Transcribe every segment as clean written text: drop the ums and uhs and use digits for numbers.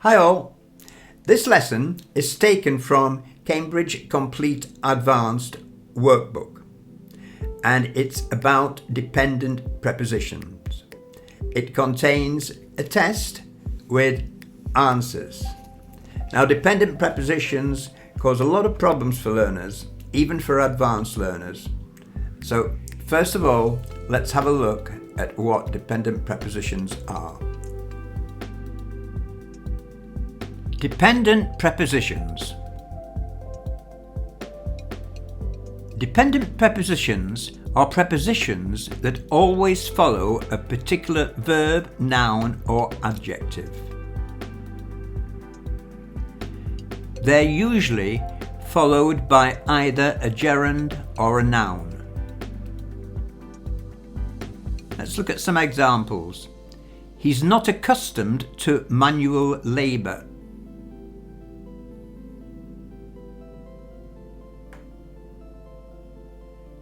Hi all! This lesson is taken from Cambridge Complete Advanced Workbook and it's about dependent prepositions. It contains a test with answers. Now, dependent prepositions cause a lot of problems for learners, even for advanced learners. So, first of all, let's have a look at what dependent prepositions are. Dependent prepositions. Dependent prepositions are prepositions that always follow a particular verb, noun, or adjective. They're usually followed by either a gerund or a noun. Let's look at some examples. He's not accustomed to manual labour.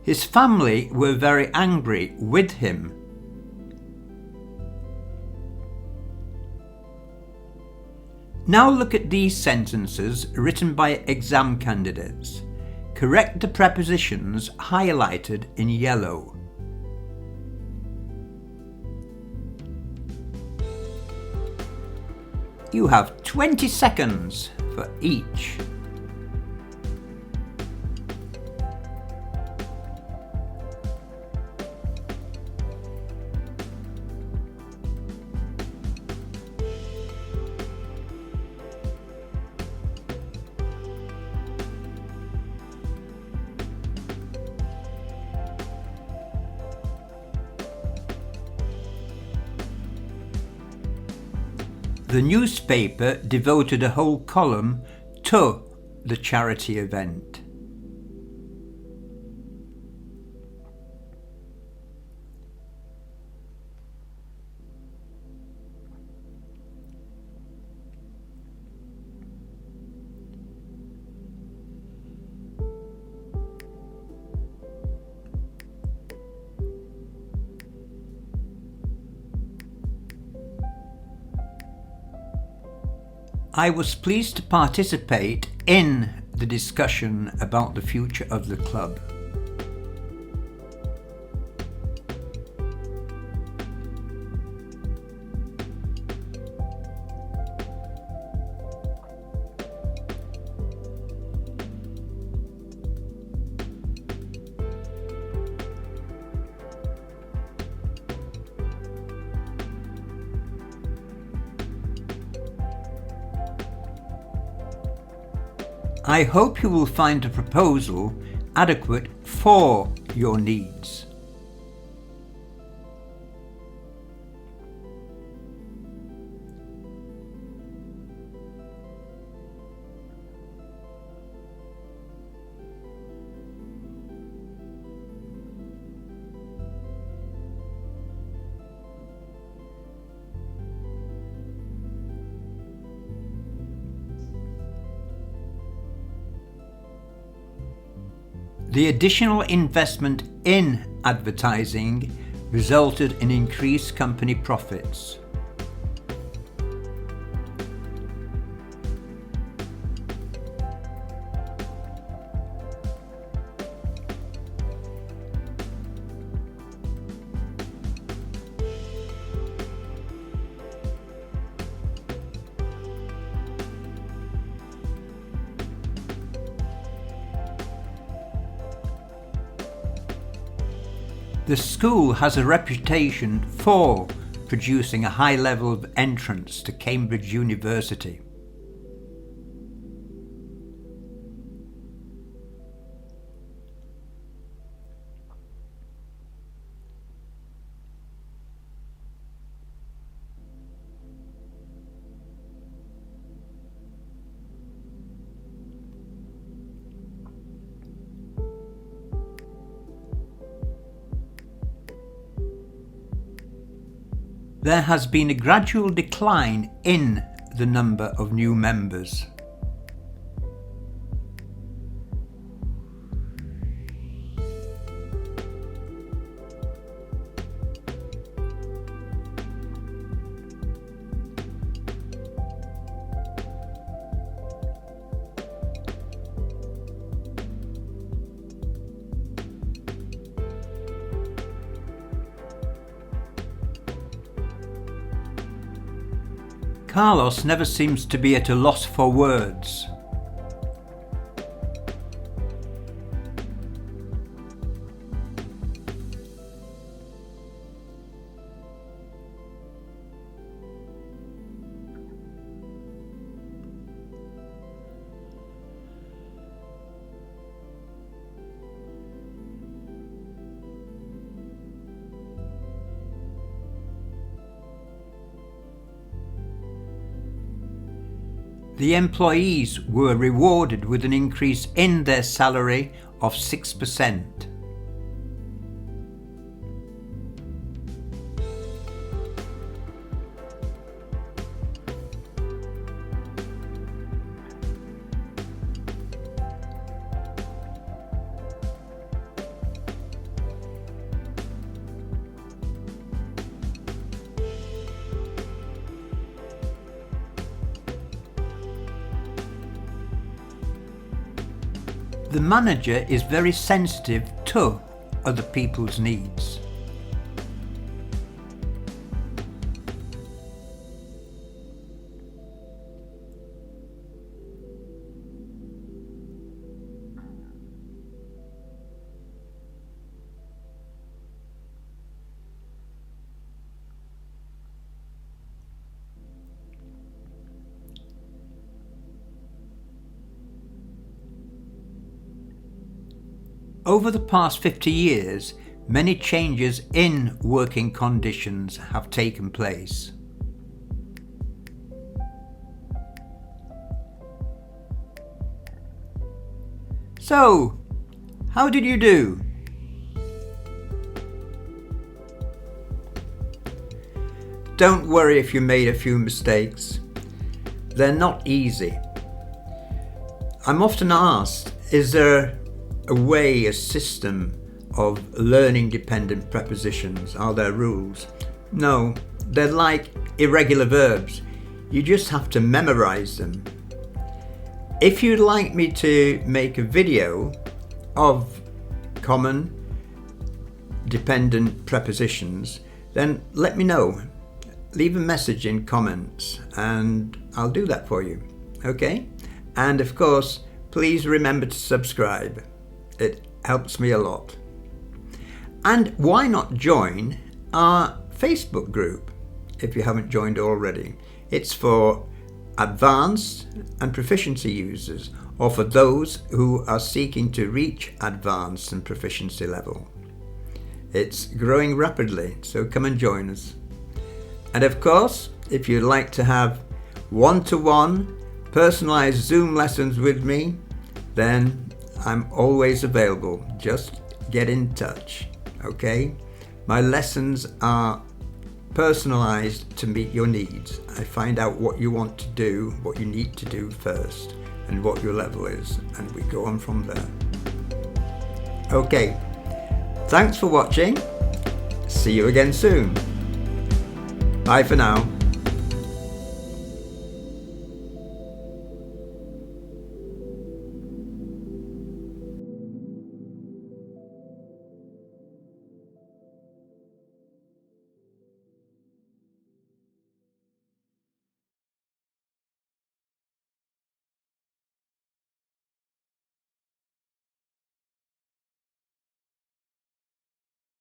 His family were very angry with him. Now look at these sentences written by exam candidates. Correct the prepositions highlighted in yellow. You have 20 seconds for each. The newspaper devoted a whole column to the charity event. I was pleased to participate in the discussion about the future of the club. I hope you will find a proposal adequate for your needs. The additional investment in advertising resulted in increased company profits. The school has a reputation for producing a high level of entrants to Cambridge University. There has been a gradual decline in the number of new members. Carlos never seems to be at a loss for words. The employees were rewarded with an increase in their salary of 6%. The manager is very sensitive to other people's needs. Over the past 50 years, many changes in working conditions have taken place. So, how did you do? Don't worry if you made a few mistakes. They're not easy. I'm often asked, is there a way, a system of learning dependent prepositions? Are there rules? No, they're like irregular verbs. You just have to memorize them. If you'd like me to make a video of common dependent prepositions, then let me know. Leave a message in comments and I'll do that for you. Okay? And of course, please remember to subscribe. It helps me a lot. And why not join our Facebook group if you haven't joined already? It's for advanced and proficiency users, or for those who are seeking to reach advanced and proficiency level. It's growing rapidly, so come and join us. And of course, if you'd like to have one-to-one personalized Zoom lessons with me, then I'm always available. Just get in touch, okay? My lessons are personalized to meet your needs. I find out what you want to do, what you need to do first, and what your level is, and we go on from there. Okay, thanks for watching. See you again soon. Bye for now.